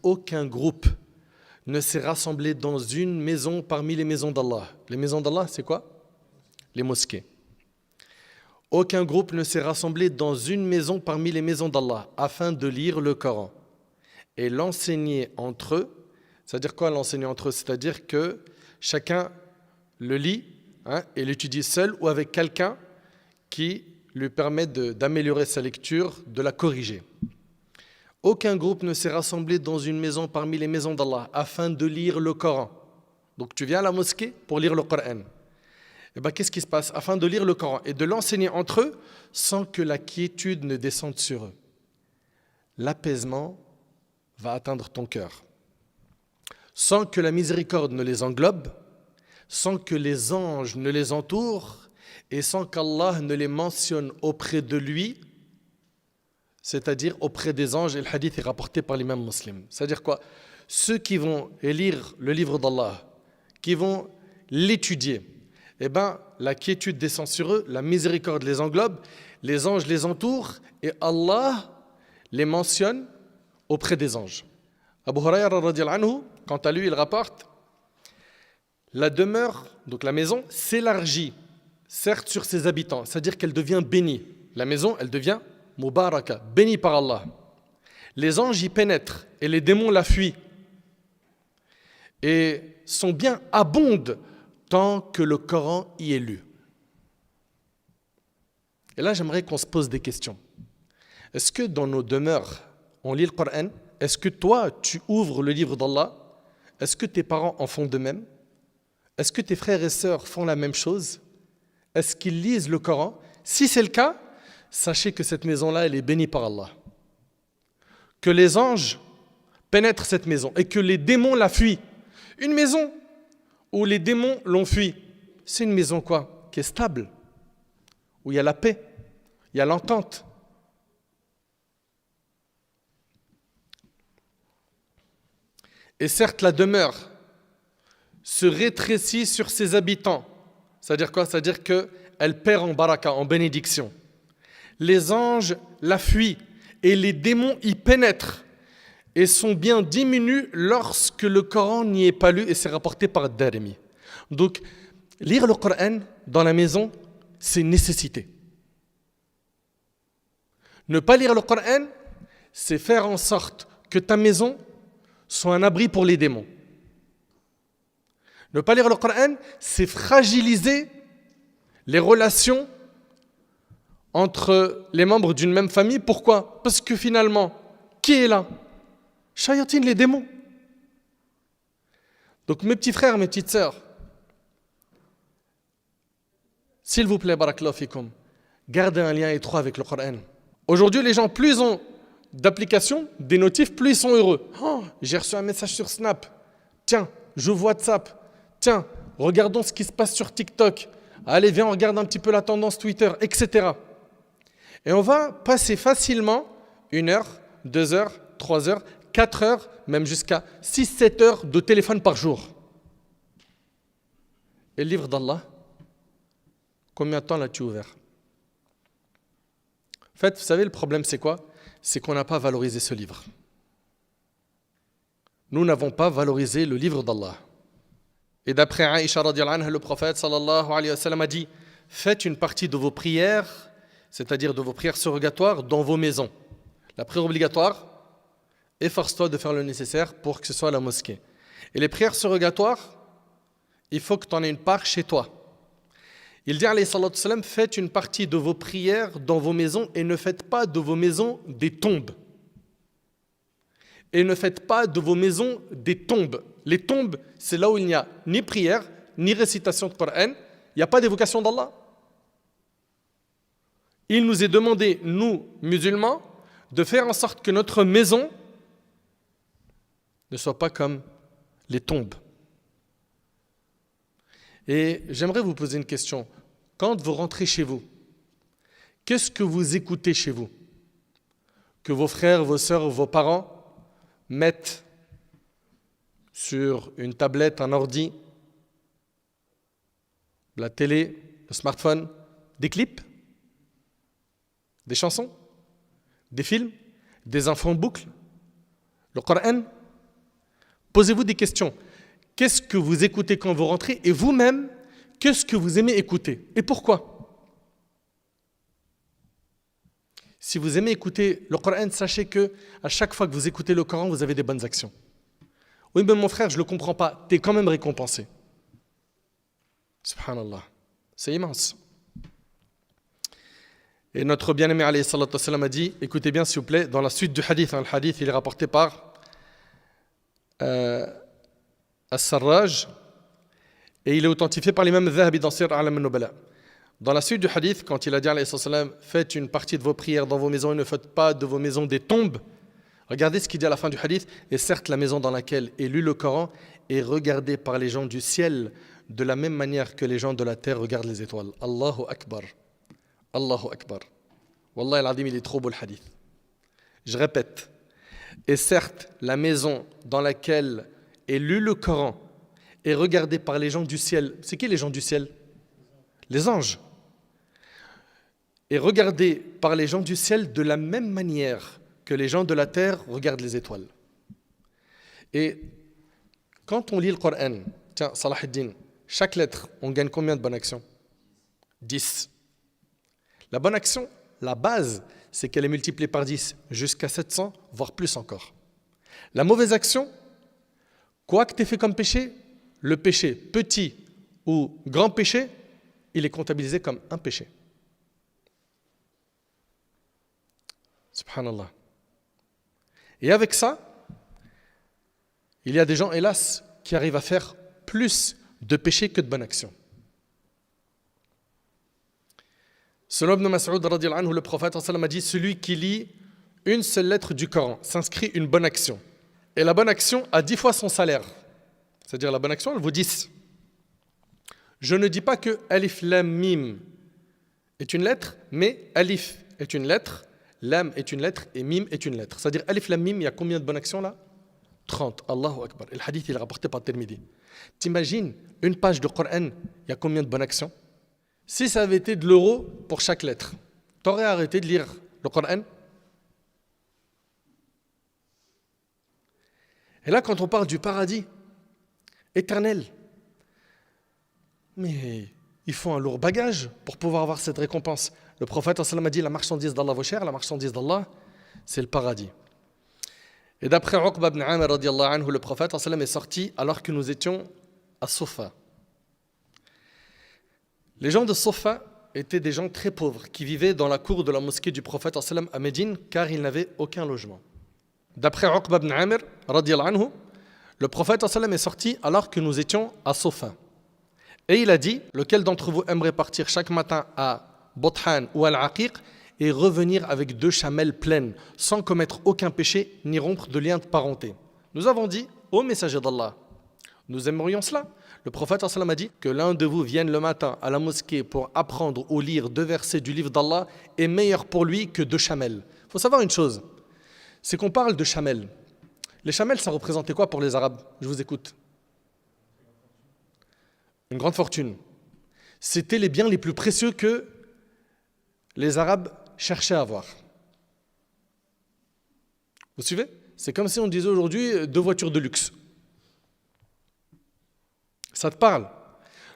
aucun groupe ne s'est rassemblé dans une maison parmi les maisons d'Allah. Les maisons d'Allah, c'est quoi? Les mosquées. Aucun groupe ne s'est rassemblé dans une maison parmi les maisons d'Allah afin de lire le Coran et l'enseigner entre eux. C'est-à-dire quoi l'enseigner entre eux? C'est-à-dire que chacun le lit et l'étudie seul ou avec quelqu'un qui lui permet d'améliorer sa lecture, de la corriger. Aucun groupe ne s'est rassemblé dans une maison parmi les maisons d'Allah afin de lire le Coran. Donc tu viens à la mosquée pour lire le Coran. Et bien qu'est-ce qui se passe? Afin de lire le Coran et de l'enseigner entre eux sans que la quiétude ne descende sur eux. L'apaisement va atteindre ton cœur. Sans que la miséricorde ne les englobe, sans que les anges ne les entourent et sans qu'Allah ne les mentionne auprès de lui, c'est-à-dire auprès des anges, et le hadith est rapporté par l'imam muslim. C'est-à-dire quoi? Ceux qui vont lire le livre d'Allah, qui vont l'étudier, eh bien, la quiétude descend sur eux, la miséricorde les englobe, les anges les entourent et Allah les mentionne auprès des anges. Abu Hurayra radiyallahu anhu, quant à lui, il rapporte la demeure, donc la maison, s'élargit, certes sur ses habitants, c'est-à-dire qu'elle devient bénie. La maison, elle devient mubaraka, bénie par Allah. Les anges y pénètrent et les démons la fuient. Et son bien abonde tant que le Coran y est lu. Et là, j'aimerais qu'on se pose des questions. Est-ce que dans nos demeures, on lit le Coran? Est-ce que toi, tu ouvres le livre d'Allah? Est-ce que tes parents en font de même? Est-ce que tes frères et sœurs font la même chose? Est-ce qu'ils lisent le Coran? Si c'est le cas, sachez que cette maison-là, elle est bénie par Allah. Que les anges pénètrent cette maison et que les démons la fuient. Une maison où les démons l'ont fui, c'est une maison quoi? Qui est stable, où il y a la paix, il y a l'entente. Et certes, la demeure se rétrécit sur ses habitants. C'est-à-dire quoi? C'est-à-dire qu'elle perd en baraka, en bénédiction. Les anges la fuient et les démons y pénètrent et son bien diminue lorsque le Coran n'y est pas lu, et c'est rapporté par Darimi. Donc, lire le Coran dans la maison, c'est une nécessité. Ne pas lire le Coran, c'est faire en sorte que ta maison soit un abri pour les démons. Ne pas lire le Coran, c'est fragiliser les relations entre les membres d'une même famille. Pourquoi? Parce que finalement, qui est là? Shayatin, les démons. Donc mes petits frères, mes petites sœurs, s'il vous plaît, barakallahu fikoum, gardez un lien étroit avec le Coran. Aujourd'hui, les gens, plus ils ont d'applications, des notifs, plus ils sont heureux. Oh, j'ai reçu un message sur Snap. Tiens, j'ouvre WhatsApp. Tiens, regardons ce qui se passe sur TikTok. Allez, viens, on regarde un petit peu la tendance Twitter, etc. Et on va passer facilement 1 heure, 2 heures, 3 heures, 4 heures, même jusqu'à 6-7 heures de téléphone par jour. Et le livre d'Allah, combien de temps l'as-tu ouvert? En fait, vous savez, le problème, c'est quoi? C'est qu'on n'a pas valorisé ce livre. Nous n'avons pas valorisé le livre d'Allah. Et d'après Aïcha radiyallahu anha, le prophète sallallahu alayhi wa sallam a dit: faites une partie de vos prières, c'est-à-dire de vos prières surrogatoires, dans vos maisons. La prière obligatoire, efforce-toi de faire le nécessaire pour que ce soit à la mosquée. Et les prières surrogatoires, il faut que tu en aies une part chez toi. Il dit alayhi salatu wa sallam: faites une partie de vos prières dans vos maisons et ne faites pas de vos maisons des tombes. Et ne faites pas de vos maisons des tombes. Les tombes, c'est là où il n'y a ni prière, ni récitation de Coran, il n'y a pas d'évocation d'Allah. Il nous est demandé, nous, musulmans, de faire en sorte que notre maison ne soit pas comme les tombes. Et j'aimerais vous poser une question. Quand vous rentrez chez vous, qu'est-ce que vous écoutez chez vous? Que vos frères, vos sœurs, vos parents mettent sur une tablette, un ordi, la télé, le smartphone, des clips, des chansons, des films, des infos en boucle, le Coran, Posez-vous des questions. Qu'est-ce que vous écoutez quand vous rentrez? Et vous-même, qu'est-ce que vous aimez écouter? Et pourquoi? Si vous aimez écouter le Coran, sachez que à chaque fois que vous écoutez le Coran, vous avez des bonnes actions. Oui, mais mon frère, je ne le comprends pas. Tu es quand même récompensé. Subhanallah. C'est immense. Et notre bien-aimé alayhi salatu wassalam a dit, écoutez bien s'il vous plaît, dans la suite du hadith, le hadith il est rapporté par As-Sarraj et il est authentifié par l'imam Zahabi dans Sir A'lam al-Nubala. Dans la suite du hadith, quand il a dit alayhi sallam, faites une partie de vos prières dans vos maisons et ne faites pas de vos maisons des tombes. Regardez ce qu'il dit à la fin du hadith. Et certes, la maison dans laquelle est lu le Coran est regardée par les gens du ciel de la même manière que les gens de la terre regardent les étoiles. Allahu Akbar. Allahu Akbar. Wallah al-Azim, il est trop beau le hadith. Je répète. Et certes, la maison dans laquelle est lu le Coran est regardée par les gens du ciel. C'est qui les gens du ciel? Les anges. Est regardée par les gens du ciel de la même manière que les gens de la terre regardent les étoiles. Et quand on lit le Coran, tiens, Salah ad-Din, chaque lettre, on gagne combien de bonnes actions? 10. La bonne action, la base, c'est qu'elle est multipliée par 10 jusqu'à 700, voire plus encore. La mauvaise action, quoi que tu aies fait comme péché, le péché, petit ou grand péché, il est comptabilisé comme un péché. Subhanallah. Et avec ça, il y a des gens, hélas, qui arrivent à faire plus de péchés que de bonnes actions. Selon Ibn Mas'ud, le prophète a dit, celui qui lit une seule lettre du Coran s'inscrit une bonne action. Et la bonne action a 10 fois son salaire. C'est-à-dire la bonne action, elle vaut 10. Je ne dis pas que Alif Lam Mim est une lettre, mais Alif est une lettre, Lam est une lettre et Mim est une lettre. C'est-à-dire Alif Lam Mim, il y a combien de bonnes actions là? 30. Allahu Akbar. Et le hadith, il est rapporté par Tirmidhi. T'imagines, une page de Coran, il y a combien de bonnes actions? Si ça avait été de l'euro pour chaque lettre, t'aurais arrêté de lire le Coran? Et là, quand on parle du paradis éternel, mais il faut un lourd bagage pour pouvoir avoir cette récompense. Le prophète a dit, la marchandise d'Allah vaut cher, la marchandise d'Allah, c'est le paradis. Et d'après Uqba ibn Amir, le prophète est sorti alors que nous étions à Sofa. Les gens de Sofa étaient des gens très pauvres qui vivaient dans la cour de la mosquée du prophète à Médine car ils n'avaient aucun logement. D'après Uqba ibn Amir, le prophète est sorti alors que nous étions à Sofa. Et il a dit, lequel d'entre vous aimerait partir chaque matin à Bothan ou à Al-Aqiq et revenir avec 2 chamelles pleines, sans commettre aucun péché ni rompre de lien de parenté? Nous avons dit, ô messager d'Allah, nous aimerions cela. Le prophète a dit que l'un de vous vienne le matin à la mosquée pour apprendre ou lire 2 versets du livre d'Allah est meilleur pour lui que 2 chamelles. Il faut savoir une chose, c'est qu'on parle de chamelles. Les chamelles, ça représentait quoi pour les Arabes? Je vous écoute. Une grande fortune. C'était les biens les plus précieux que les Arabes cherchaient à avoir. Vous suivez? C'est comme si on disait aujourd'hui 2 voitures de luxe. Ça te parle?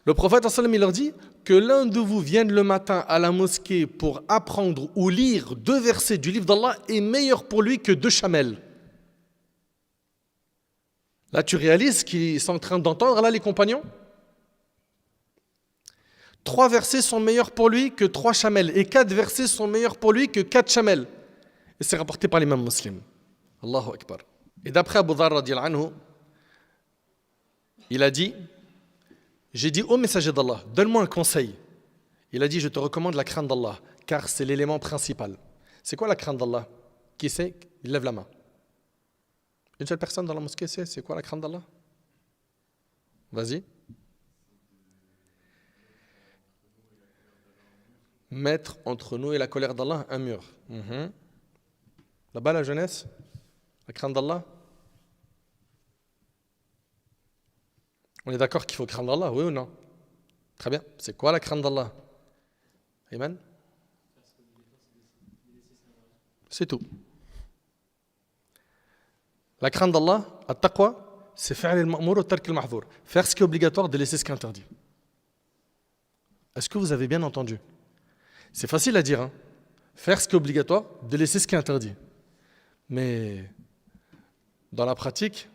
Le prophète, il leur dit que l'un de vous vienne le matin à la mosquée pour apprendre ou lire 2 versets du livre d'Allah est meilleur pour lui que 2 chamelles. Là, tu réalises qu'ils sont en train d'entendre, là, les compagnons? 3 versets sont meilleurs pour lui que 3 chamelles. Et 4 versets sont meilleurs pour lui que 4 chamelles. Et c'est rapporté par l'imam Muslim. Allahu Akbar. Et d'après Abu Dharr, il a dit, j'ai dit, ô messager d'Allah, donne-moi un conseil. Il a dit, je te recommande la crainte d'Allah, car c'est l'élément principal. C'est quoi la crainte d'Allah? Qui sait? Il lève la main. Une seule personne dans la mosquée sait c'est quoi la crainte d'Allah? Vas-y. Mettre entre nous et la colère d'Allah un mur. Là-bas, la jeunesse, la crainte d'Allah. On est d'accord qu'il faut craindre Allah, oui ou non? Très bien. C'est quoi la crainte d'Allah? Ayman? C'est tout. La crainte d'Allah, at-taqwa, C'est faire le ma'mour ou tark al-mahzour. Faire ce qui est obligatoire, délaisser ce qui est interdit. Est-ce que vous avez bien entendu? C'est facile à dire, hein? Faire ce qui est obligatoire, délaisser ce qui est interdit. Mais dans la pratique,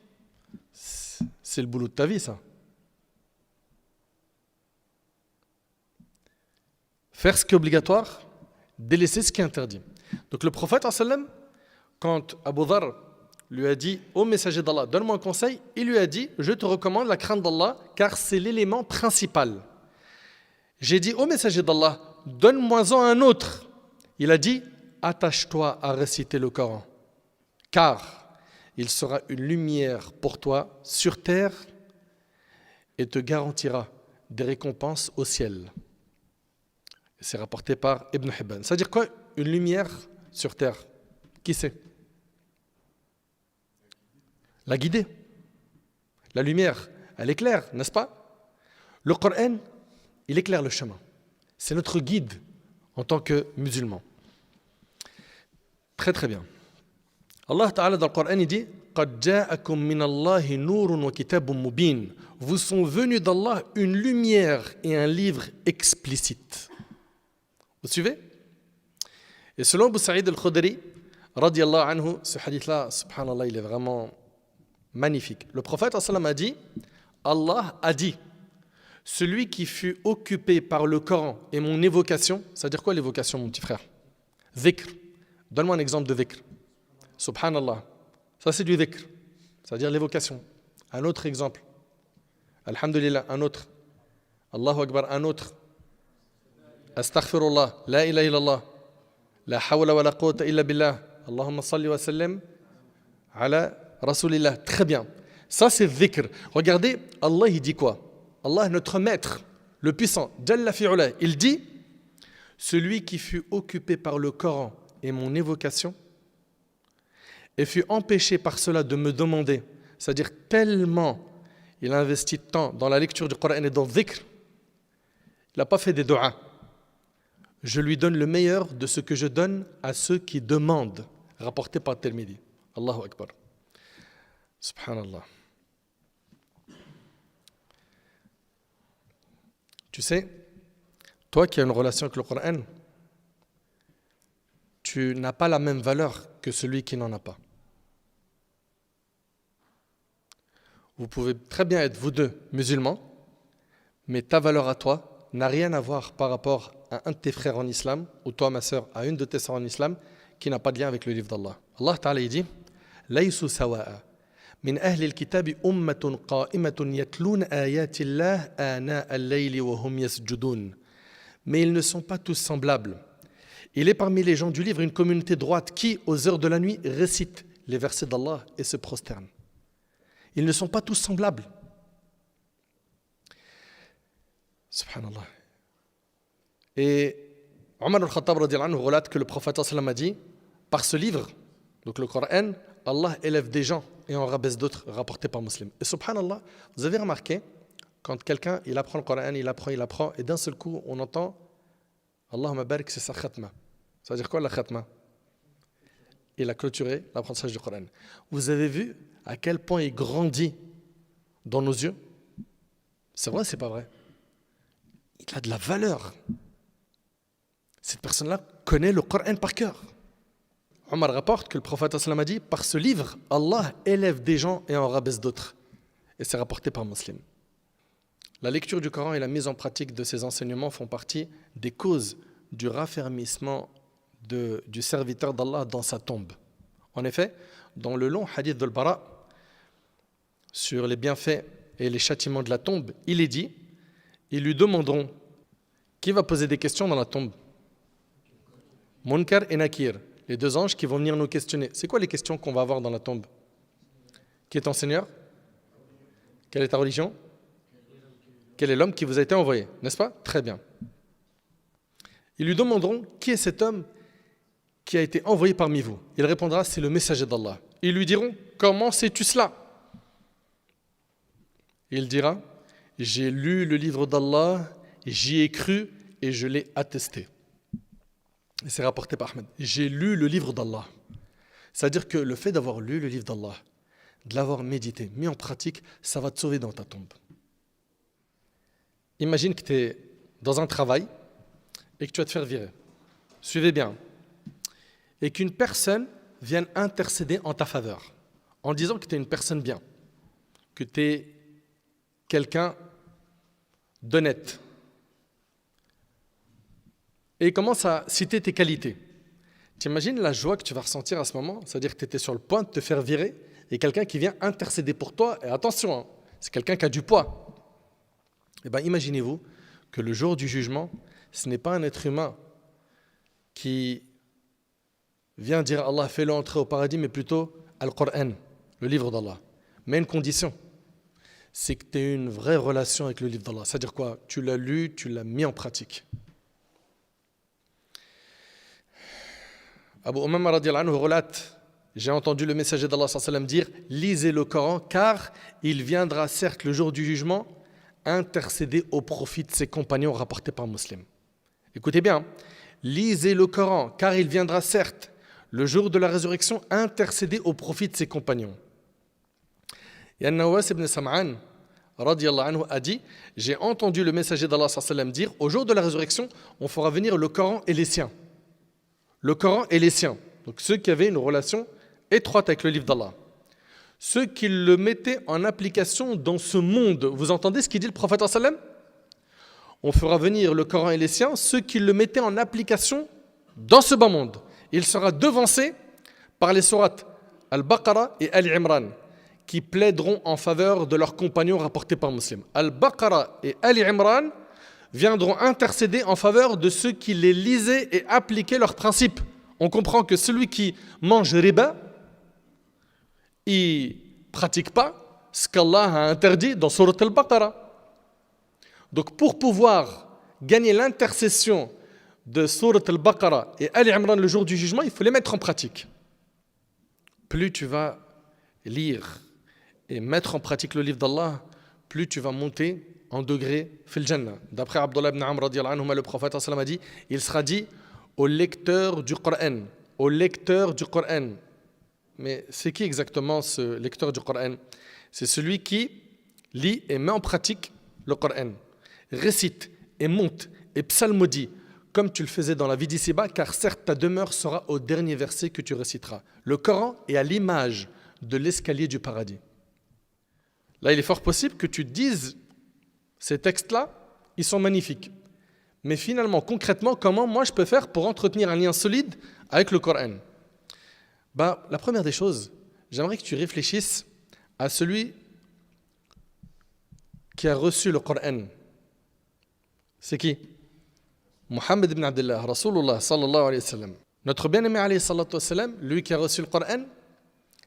c'est le boulot de ta vie, ça. Faire ce qui est obligatoire, délaisser ce qui est interdit. Donc le prophète, quand Abu Dharr lui a dit « Ô messager d'Allah, donne-moi un conseil », il lui a dit « Je te recommande la crainte d'Allah, car c'est l'élément principal. » J'ai dit « Ô messager d'Allah, donne-moi-en un autre ». Il a dit « Attache-toi à réciter le Coran, car il sera une lumière pour toi sur terre et te garantira des récompenses au ciel. » C'est rapporté par Ibn Hibban. Ça veut dire quoi, une lumière sur terre? Qui c'est? La guidée. La lumière, elle éclaire, n'est-ce pas? Le Coran, il éclaire le chemin. C'est notre guide en tant que musulman. Très très bien. Allah Ta'ala dans le Coran, il dit قَدْ جَاءَكُم مِّنَ اللَّهِ نُورٌ وَكِتَابٌ مُّبِينٌ. Vous sont venus d'Allah une lumière et un livre explicite. Vous suivez? Et selon Abu Sa'id al-Khudri, radiyallahu anhu, ce hadith-là, subhanallah, il est vraiment magnifique. Le prophète a dit, Allah a dit, celui qui fut occupé par le Coran et mon évocation, c'est-à-dire quoi l'évocation, mon petit frère? Dhikr. Donne-moi un exemple de dhikr. Subhanallah. Ça, c'est du dhikr, c'est-à-dire l'évocation. Un autre exemple. Alhamdulillah, un autre. Allahu Akbar, un autre. Astaghfirullah, la ilaha illallah, la hawla wa la quwwata illa billah, Allahumma salli wa sallim ala rasulillah. Très bien. Ça, c'est dhikr. Regardez, Allah, il dit quoi? Allah, notre maître, le puissant, Jalla fi'ula, il dit celui qui fut occupé par le Coran et mon évocation et fut empêché par cela de me demander, c'est-à-dire tellement il a investi de temps dans la lecture du Coran et dans le dhikr, il n'a pas fait des du'as. Je lui donne le meilleur de ce que je donne à ceux qui demandent, rapporté par Tirmidhi. Allahu Akbar. Subhanallah. Tu sais, toi qui as une relation avec le Coran, tu n'as pas la même valeur que celui qui n'en a pas. Vous pouvez très bien être vous deux musulmans, mais ta valeur à toi n'a rien à voir par rapport à un de tes frères en islam, ou toi, ma sœur, à une de tes sœurs en islam, qui n'a pas de lien avec le livre d'Allah. Allah Ta'ala dit Laïsou sawa'a. Min ahli al-kitabi ummatun qa'imatun yatlun ayati Allah ana al-layli wa hum yasjudun. Mais ils ne sont pas tous semblables. Il est parmi les gens du livre une communauté droite qui, aux heures de la nuit, récite les versets d'Allah et se prosterne. Ils ne sont pas tous semblables. Subhanallah. Et Omar al-Khattab relate que le prophète a dit, par ce livre, donc le Coran, Allah élève des gens et en rabaisse d'autres, rapportés par Muslim. Et subhanallah, vous avez remarqué, quand quelqu'un il apprend le Coran, il apprend, et d'un seul coup, on entend Allahumma barik, c'est sa khatma. Ça veut dire quoi la khatma? Il a clôturé l'apprentissage du Coran. Vous avez vu à quel point il grandit dans nos yeux? C'est vrai, c'est pas vrai? Il a de la valeur. Cette personne-là connaît le Coran par cœur. Omar rapporte que le prophète a dit, par ce livre, Allah élève des gens et en rabaisse d'autres. Et c'est rapporté par Muslim. La lecture du Coran et la mise en pratique de ses enseignements font partie des causes du raffermissement du serviteur d'Allah dans sa tombe. En effet, dans le long hadith d'Al-Bara sur les bienfaits et les châtiments de la tombe, il est dit, ils lui demanderont, qui va poser des questions dans la tombe? Munkar et Nakir, les deux anges qui vont venir nous questionner. C'est quoi les questions qu'on va avoir dans la tombe? Qui est ton Seigneur? Quelle est ta religion? Quel est l'homme qui vous a été envoyé? N'est-ce pas? Très bien. Ils lui demanderont, qui est cet homme qui a été envoyé parmi vous? Il répondra, c'est le messager d'Allah. Ils lui diront, comment sais-tu cela? Il dira, j'ai lu le livre d'Allah, j'y ai cru et je l'ai attesté. Et c'est rapporté par Ahmed. J'ai lu le livre d'Allah. C'est-à-dire que le fait d'avoir lu le livre d'Allah, de l'avoir médité, mis en pratique, ça va te sauver dans ta tombe. Imagine que tu es dans un travail et que tu vas te faire virer. Suivez bien. Et qu'une personne vienne intercéder en ta faveur, en disant que tu es une personne bien, que tu es quelqu'un d'honnête. Et il commence à citer tes qualités. T'imagines la joie que tu vas ressentir à ce moment? C'est-à-dire que tu étais sur le point de te faire virer et quelqu'un qui vient intercéder pour toi. Et attention, hein, c'est quelqu'un qui a du poids. Eh bien, imaginez-vous que le jour du jugement, ce n'est pas un être humain qui vient dire à Allah, fais-le entrer au paradis, mais plutôt Al-Qur'an, le livre d'Allah. Mais une condition, c'est que tu aies une vraie relation avec le livre d'Allah. C'est-à-dire quoi? Tu l'as lu, tu l'as mis en pratique. Abu Umama radiyallahu anhu relate, j'ai entendu le messager d'Allah sallallahu alayhi wa sallam dire, lisez le Coran, car il viendra certes le jour du jugement intercéder au profit de ses compagnons, rapporté par un musulman. Écoutez bien, lisez le Coran, car il viendra certes le jour de la résurrection intercéder au profit de ses compagnons. Et An-Nawas ibn Sam'an radiyallahu anhu a dit, j'ai entendu le messager d'Allah sallallahu alayhi wa sallam dire, au jour de la résurrection, on fera venir le Coran et les siens. Le Coran et les siens, donc ceux qui avaient une relation étroite avec le livre d'Allah. Ceux qui le mettaient en application dans ce monde. Vous entendez ce qu'il dit le prophète sallam? On fera venir le Coran et les siens, ceux qui le mettaient en application dans ce bas monde. Il sera devancé par les sourates Al-Baqarah et Al-Imran, qui plaideront en faveur de leurs compagnons rapportés par Muslim. Al-Baqarah et Al-Imran viendront intercéder en faveur de ceux qui les lisaient et appliquaient leurs principes. On comprend que celui qui mange riba, il ne pratique pas ce qu'Allah a interdit dans Surat Al-Baqarah. Donc pour pouvoir gagner l'intercession de Surat Al-Baqarah et Al-Imran le jour du jugement, il faut les mettre en pratique. Plus tu vas lire et mettre en pratique le livre d'Allah, plus tu vas monter en degré fil Jannah. D'après Abdullah ibn Amr radiyallahu anhu, le prophète sallallahu alayhi wa sallam a dit, il sera dit au lecteur du Coran, au lecteur du Coran. Mais c'est qui exactement ce lecteur du Coran? C'est celui qui lit et met en pratique le Coran, récite et monte et psalmodie comme tu le faisais dans la vie d'ici-bas, car certes ta demeure sera au dernier verset que tu réciteras. Le Coran est à l'image de l'escalier du paradis. Là, il est fort possible que tu dises ces textes-là, ils sont magnifiques. Mais finalement, concrètement, comment moi je peux faire pour entretenir un lien solide avec le Coran? La première des choses, j'aimerais que tu réfléchisses à celui qui a reçu le Coran. C'est qui? Muhammad ibn Abdullah, Rasulullah sallallahu alayhi wa sallam. Notre bien-aimé alayhi salatu wa sallam, lui qui a reçu le Coran,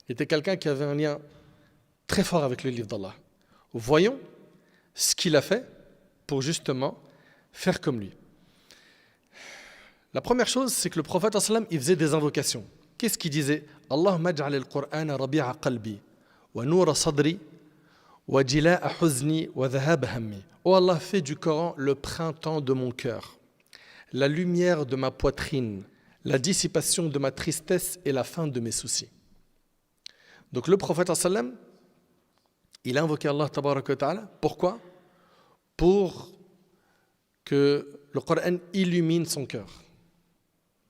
était quelqu'un qui avait un lien très fort avec le livre d'Allah. Voyons ce qu'il a fait pour justement faire comme lui. La première chose, c'est que le prophète sallam, il faisait des invocations. Qu'est-ce qu'il disait? Allahumma ij'al al-Qur'ana rabi'a qalbi wa noura sadri wa jila'a huzni wa dhahaba hammi. Oh Allah, fais du Coran le printemps de mon cœur, la lumière de ma poitrine, la dissipation de ma tristesse et la fin de mes soucis. Donc le prophète sallam, il a invoqué Allah tabaraka wa ta'ala. Pourquoi? Pour que le Coran illumine son cœur.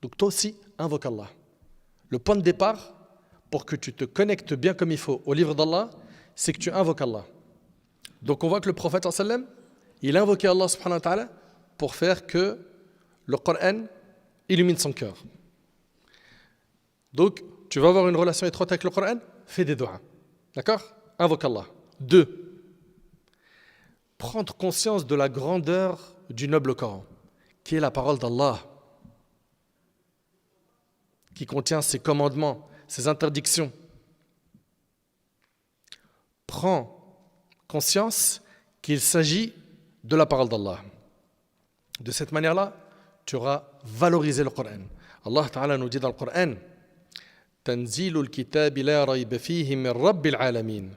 Donc toi aussi, invoque Allah. Le point de départ, pour que tu te connectes bien comme il faut au livre d'Allah, c'est que tu invoques Allah. Donc on voit que le prophète sallam, il a invoqué Allah subhanahu wa ta'ala pour faire que le Coran illumine son cœur. Donc, tu vas avoir une relation étroite avec le Coran, fais des doigts. D'accord? Invoque Allah. 2. Prendre conscience de la grandeur du noble Coran, qui est la parole d'Allah, qui contient ses commandements, ses interdictions. Prends conscience qu'il s'agit de la parole d'Allah. De cette manière-là, tu auras valorisé le Coran. Allah Ta'ala nous dit dans le Coran, Tanzilul kitabi la rayba fihi min rabbil alamin.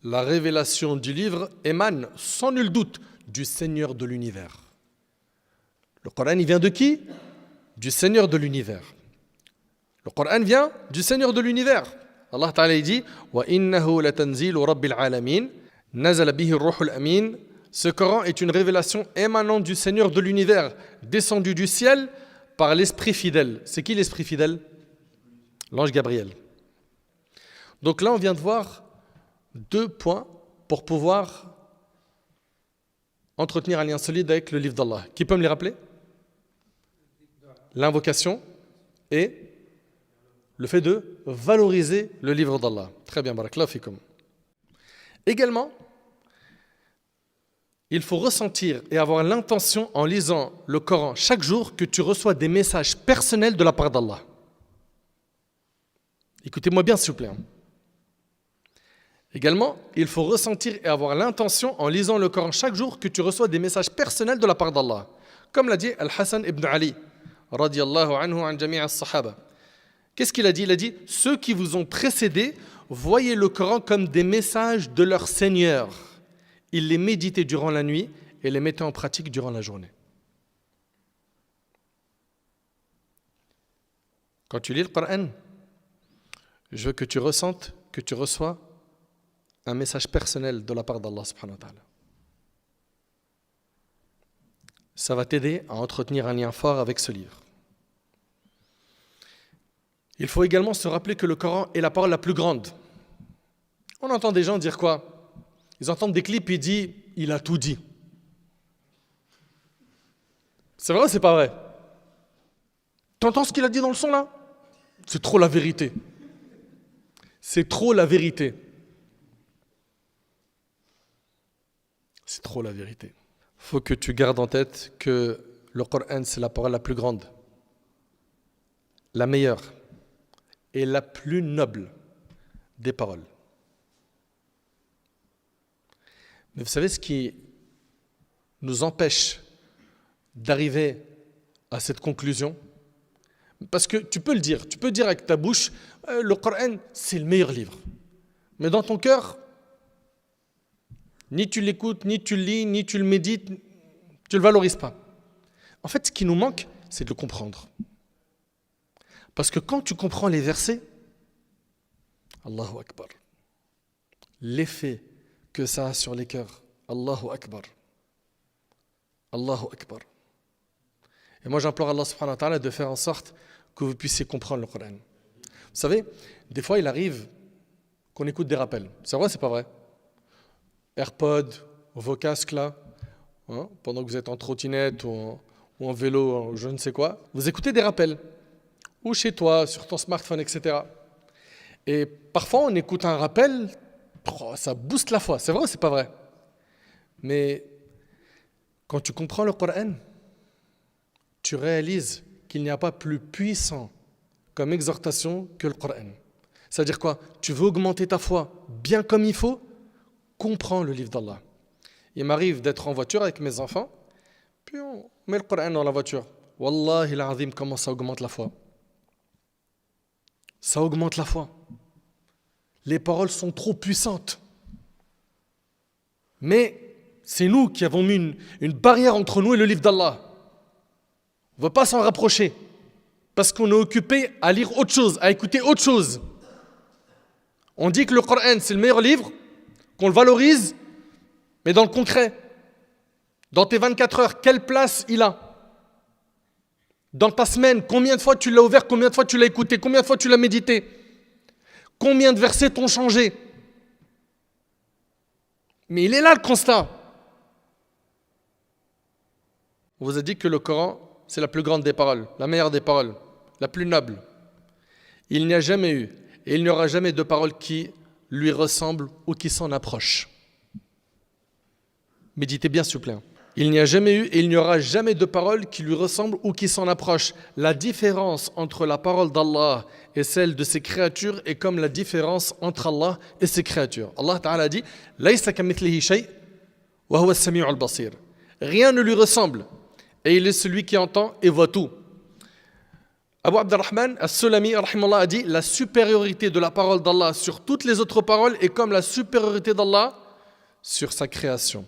La révélation du livre émane sans nul doute du Seigneur de l'univers. Le Coran, il vient de qui? Du Seigneur de l'univers. Le Coran vient du Seigneur de l'univers. Allah Ta'ala dit wa innahu latanzilu rabbil alamin nazala bihi ar-ruhul amin. Ce Coran est une révélation émanant du Seigneur de l'univers, descendu du ciel par l'esprit fidèle. C'est qui l'esprit fidèle? L'ange Gabriel. Donc là, on vient de voir 2 points pour pouvoir entretenir un lien solide avec le livre d'Allah. Qui peut me les rappeler? L'invocation et le fait de valoriser le livre d'Allah. Très bien, barakallahu fikum. Également, il faut ressentir et avoir l'intention en lisant le Coran chaque jour que tu reçois des messages personnels de la part d'Allah. Écoutez-moi bien s'il vous plaît. Également, il faut ressentir et avoir l'intention en lisant le Coran chaque jour que tu reçois des messages personnels de la part d'Allah. Comme l'a dit Al-Hassan ibn Ali, radiyallahu anhu an jami' as-sahaba. Qu'est-ce qu'il a dit? Il a dit « Ceux qui vous ont précédés, voyez le Coran comme des messages de leur Seigneur. Ils les méditaient durant la nuit et les mettaient en pratique durant la journée. » Quand tu lis le Coran, je veux que tu ressentes que tu reçois un message personnel de la part d'Allah subhanahu wa ta'ala. Ça va t'aider à entretenir un lien fort avec ce livre. Il faut également se rappeler que le Coran est la parole la plus grande. On entend des gens dire quoi? Ils entendent des clips et ils disent « il a tout dit ». C'est vrai ou c'est pas vrai? Tu entends ce qu'il a dit dans le son là? C'est trop la vérité. C'est trop la vérité. C'est trop la vérité. Il faut que tu gardes en tête que le Coran, c'est la parole la plus grande, la meilleure et la plus noble des paroles. Mais vous savez ce qui nous empêche d'arriver à cette conclusion? Parce que tu peux le dire avec ta bouche, le Coran, c'est le meilleur livre. Mais dans ton cœur, ni tu l'écoutes, ni tu le lis, ni tu le médites, tu ne le valorises pas. En fait, ce qui nous manque, c'est de le comprendre. Parce que quand tu comprends les versets, Allahu Akbar, l'effet que ça a sur les cœurs, Allahu Akbar, Allahu Akbar. Et moi, j'implore Allah subhanahu wa ta'ala de faire en sorte que vous puissiez comprendre le Coran. Vous savez, des fois, il arrive qu'on écoute des rappels. C'est vrai, c'est pas vrai? AirPod, vos casques là, pendant que vous êtes en trottinette ou en vélo, ou je ne sais quoi, vous écoutez des rappels. Ou chez toi, sur ton smartphone, etc. Et parfois, on écoute un rappel, ça booste la foi. C'est vrai ou c'est pas vrai? Mais quand tu comprends le Coran, tu réalises qu'il n'y a pas plus puissant comme exhortation que le Coran. C'est-à-dire quoi? Tu veux augmenter ta foi bien comme il faut? Comprends le livre d'Allah. Il m'arrive d'être en voiture avec mes enfants, puis on met le Coran dans la voiture. Wallahi l'azim, comment ça augmente la foi? Ça augmente la foi. Les paroles sont trop puissantes. Mais c'est nous qui avons mis une barrière entre nous et le livre d'Allah. On ne veut pas s'en rapprocher parce qu'on est occupé à lire autre chose, à écouter autre chose. On dit que le Coran c'est le meilleur livre, qu'on le valorise, mais dans le concret, dans tes 24 heures, quelle place il a? Dans ta semaine, combien de fois tu l'as ouvert, combien de fois tu l'as écouté, combien de fois tu l'as médité? Combien de versets t'ont changé? Mais il est là le constat. On vous a dit que le Coran, c'est la plus grande des paroles, la meilleure des paroles, la plus noble. Il n'y a jamais eu, et il n'y aura jamais de parole qui lui ressemble ou qui s'en approche. Méditez bien s'il vous plaît. Il n'y a jamais eu et il n'y aura jamais de parole qui lui ressemble ou qui s'en approche. La différence entre la parole d'Allah et celle de ses créatures est comme la différence entre Allah et ses créatures. Allah Ta'ala dit « Laysa kamithlihi shay wa huwa as-sami'ul basir » Rien ne lui ressemble et il est celui qui entend et voit tout. Abu Abdurrahman As-Sulami a dit « La supériorité de la parole d'Allah sur toutes les autres paroles est comme la supériorité d'Allah sur sa création. »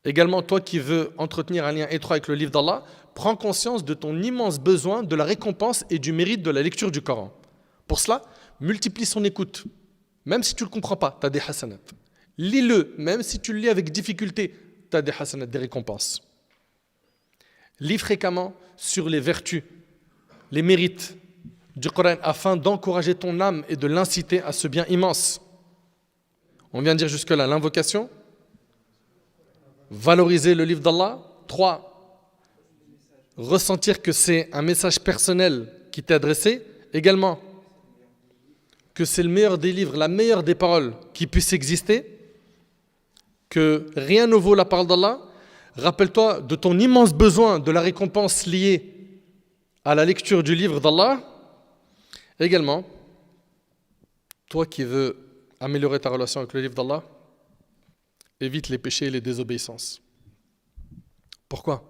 Également, toi qui veux entretenir un lien étroit avec le livre d'Allah, prends conscience de ton immense besoin de la récompense et du mérite de la lecture du Coran. Pour cela, multiplie son écoute. Même si tu ne le comprends pas, tu as des hasanat. Lis-le, même si tu le lis avec difficulté, tu as des hasanat, des récompenses. Lis fréquemment sur les vertus, les mérites du Coran afin d'encourager ton âme et de l'inciter à ce bien immense. On vient de dire jusque-là l'invocation, valoriser le livre d'Allah. 3. Ressentir que c'est un message personnel qui t'est adressé. Également, que c'est le meilleur des livres, la meilleure des paroles qui puisse exister, que rien ne vaut la parole d'Allah. Rappelle-toi de ton immense besoin de la récompense liée à la lecture du livre d'Allah. Également, toi qui veux améliorer ta relation avec le livre d'Allah, évite les péchés et les désobéissances. Pourquoi ?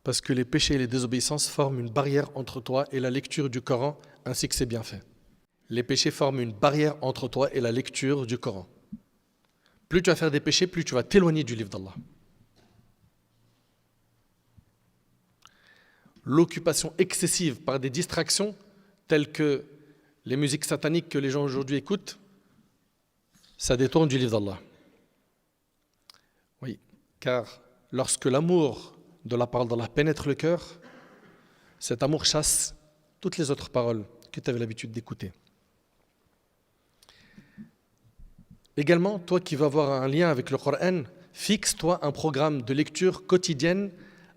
Parce que les péchés et les désobéissances forment une barrière entre toi et la lecture du Coran ainsi que ses bienfaits. Les péchés forment une barrière entre toi et la lecture du Coran. Plus tu vas faire des péchés, plus tu vas t'éloigner du livre d'Allah. L'occupation excessive par des distractions telles que les musiques sataniques que les gens aujourd'hui écoutent, ça détourne du livre d'Allah. Oui, car lorsque l'amour de la parole d'Allah pénètre le cœur, cet amour chasse toutes les autres paroles que tu avais l'habitude d'écouter. Également, toi qui veux avoir un lien avec le Coran, fixe-toi un programme de lecture quotidienne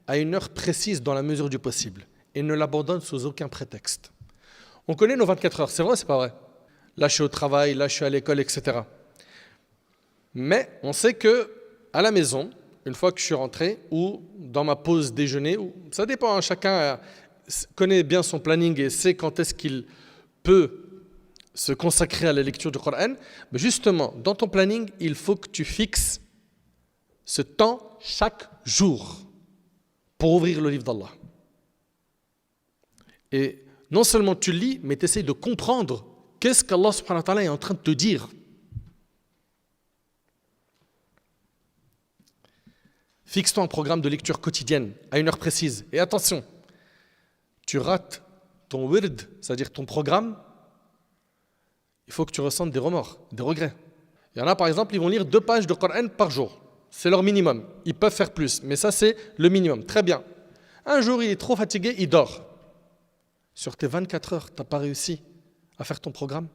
à une heure précise dans la mesure du possible et ne l'abandonne sous aucun prétexte. On connaît nos 24 heures, c'est vrai ou c'est pas vrai ? Là, je suis au travail, là, je suis à l'école, etc. Mais on sait que à la maison, une fois que je suis rentré, ou dans ma pause déjeuner, ça dépend, hein, chacun connaît bien son planning et sait quand est-ce qu'il peut se consacrer à la lecture du Coran. Mais justement, dans ton planning, il faut que tu fixes ce temps chaque jour pour ouvrir le livre d'Allah. Et non seulement tu lis, mais tu essaies de comprendre qu'est-ce qu'Allah subhanahu wa ta'ala est en train de te dire. Fixe-toi un programme de lecture quotidienne à une heure précise. Et attention, tu rates ton wird, c'est-à-dire ton programme, il faut que tu ressentes des remords, des regrets. Il y en a par exemple, ils vont lire 2 pages de Coran par jour. C'est leur minimum. Ils peuvent faire plus, mais ça c'est le minimum. Très bien. Un jour, il est trop fatigué, il dort. Sur tes 24 heures, tu n'as pas réussi à faire ton programme.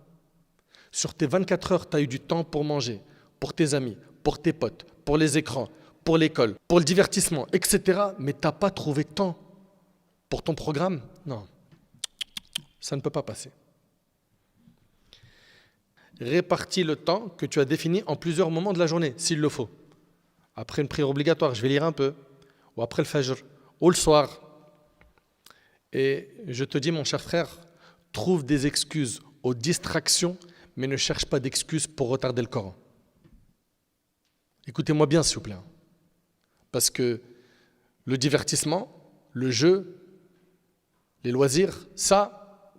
Sur tes 24 heures, tu as eu du temps pour manger, pour tes amis, pour tes potes, pour les écrans, pour l'école, pour le divertissement, etc. Mais tu n'as pas trouvé de temps pour ton programme. Non, ça ne peut pas passer. Répartis le temps que tu as défini en plusieurs moments de la journée, s'il le faut. Après une prière obligatoire, je vais lire un peu, ou après le fajr, ou le soir. Et je te dis, mon cher frère, trouve des excuses aux distractions, mais ne cherche pas d'excuses pour retarder le Coran. Écoutez-moi bien, s'il vous plaît. Parce que le divertissement, le jeu, les loisirs, ça,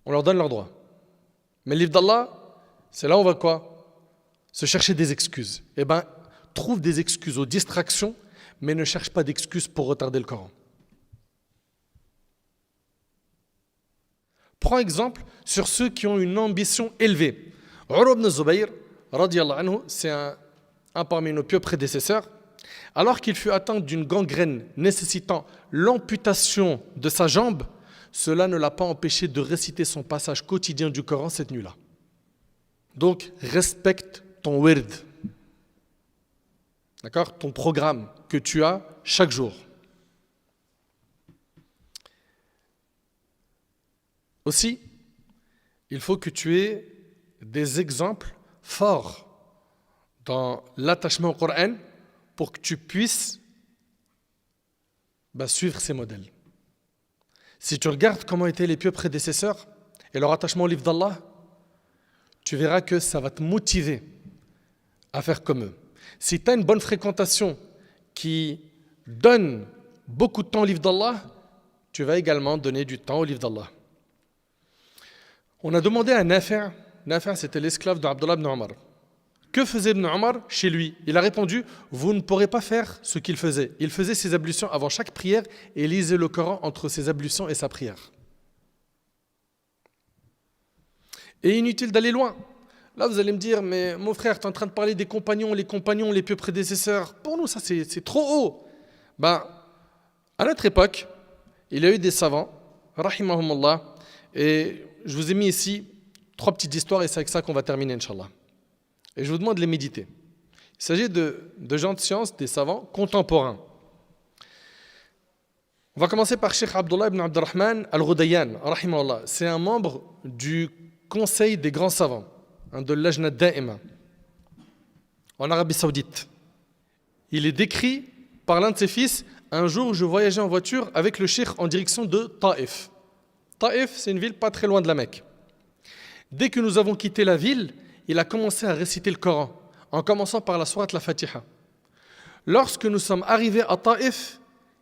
on leur donne leurs droits. Mais le livre d'Allah, c'est là où on va quoi ? Se chercher des excuses. Eh bien, trouve des excuses aux distractions, mais ne cherche pas d'excuses pour retarder le Coran. Prends exemple sur ceux qui ont une ambition élevée. Urwa ibn Zubayr, radiyallahu anhu, c'est un parmi nos pieux prédécesseurs. Alors qu'il fut atteint d'une gangrène nécessitant l'amputation de sa jambe, cela ne l'a pas empêché de réciter son passage quotidien du Coran cette nuit-là. Donc, respecte ton wird, d'accord, ton programme que tu as chaque jour. Aussi, il faut que tu aies des exemples forts dans l'attachement au Coran pour que tu puisses suivre ces modèles. Si tu regardes comment étaient les pieux prédécesseurs et leur attachement au livre d'Allah, tu verras que ça va te motiver à faire comme eux. Si tu as une bonne fréquentation qui donne beaucoup de temps au livre d'Allah, tu vas également donner du temps au livre d'Allah. On a demandé à Nafi', c'était l'esclave d'Abdullah ibn Omar, Que faisait Ibn Omar chez lui? Il a répondu, vous ne pourrez pas faire ce qu'il faisait. Il faisait ses ablutions avant chaque prière et lisait le Coran entre ses ablutions et sa prière. Et inutile d'aller loin. Là, vous allez me dire, mais mon frère, tu es en train de parler des compagnons, les pieux prédécesseurs. Pour nous, ça, c'est trop haut. À notre époque, il y a eu des savants, rahimahumullah, et je vous ai mis ici 3 petites histoires, et c'est avec ça qu'on va terminer, Inch'Allah. Et je vous demande de les méditer. Il s'agit de gens de science, des savants contemporains. On va commencer par Cheikh Abdullah ibn Abdurrahman al-Ghudayyan, rahimahullah. C'est un membre du Conseil des grands savants, de l'Ajna Da'ima, en Arabie Saoudite. Il est décrit par l'un de ses fils, un jour je voyageais en voiture avec le cheikh en direction de Taïf. Taïf, c'est une ville pas très loin de la Mecque. Dès que nous avons quitté la ville, il a commencé à réciter le Coran, en commençant par la sourate la Fatiha. Lorsque nous sommes arrivés à Taïf,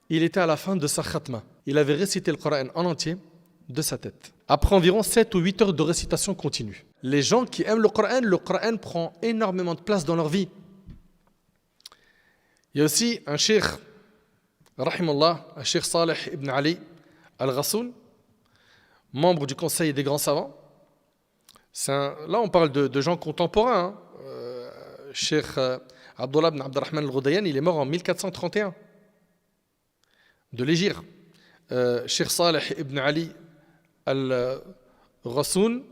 il était à la fin de sa khatma. Il avait récité le Coran en entier de sa tête. Après environ 7 ou 8 heures de récitation continue. Les gens qui aiment le Coran prend énormément de place dans leur vie. Il y a aussi un cheikh, rahimullah, un cheikh Saleh ibn Ali al-Ghassoun, membre du Conseil des grands savants. Là, on parle de gens contemporains. Cheikh Abdullah ibn Abdurrahman al-Ghudayyan, il est mort en 1431 de l'Égypte. Cheikh Saleh ibn Ali al-Ghassoun,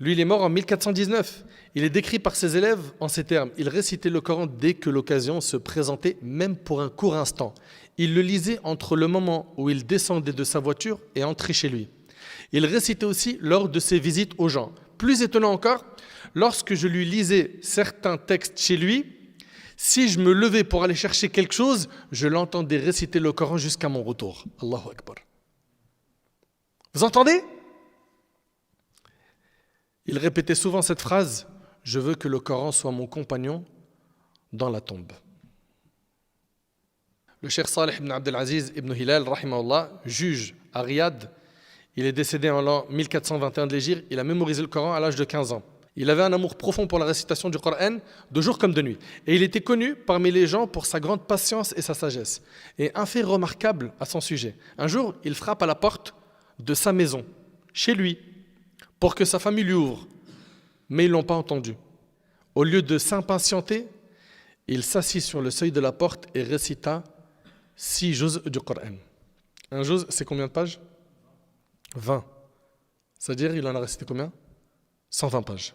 lui, il est mort en 1419. Il est décrit par ses élèves en ces termes. Il récitait le Coran dès que l'occasion se présentait, même pour un court instant. Il le lisait entre le moment où il descendait de sa voiture et entrait chez lui. Il récitait aussi lors de ses visites aux gens. Plus étonnant encore, lorsque je lui lisais certains textes chez lui, si je me levais pour aller chercher quelque chose, je l'entendais réciter le Coran jusqu'à mon retour. Allahu Akbar. Vous entendez? Il répétait souvent cette phrase, « Je veux que le Coran soit mon compagnon dans la tombe ». Le cheikh Saleh ibn Abdelaziz ibn Hilal, rahimahullah, juge à Riyad. Il est décédé en l'an 1421 de l'Hégire. Il a mémorisé le Coran à l'âge de 15 ans. Il avait un amour profond pour la récitation du Coran, de jour comme de nuit. Et il était connu parmi les gens pour sa grande patience et sa sagesse. Et un fait remarquable à son sujet. Un jour, il frappe à la porte de sa maison, chez lui, pour que sa famille lui ouvre. Mais ils ne l'ont pas entendu. Au lieu de s'impatienter, il s'assit sur le seuil de la porte et récita 6 juz du Coran. Un juz, c'est combien de pages? 20. C'est-à-dire, il en a récité combien? 120 pages.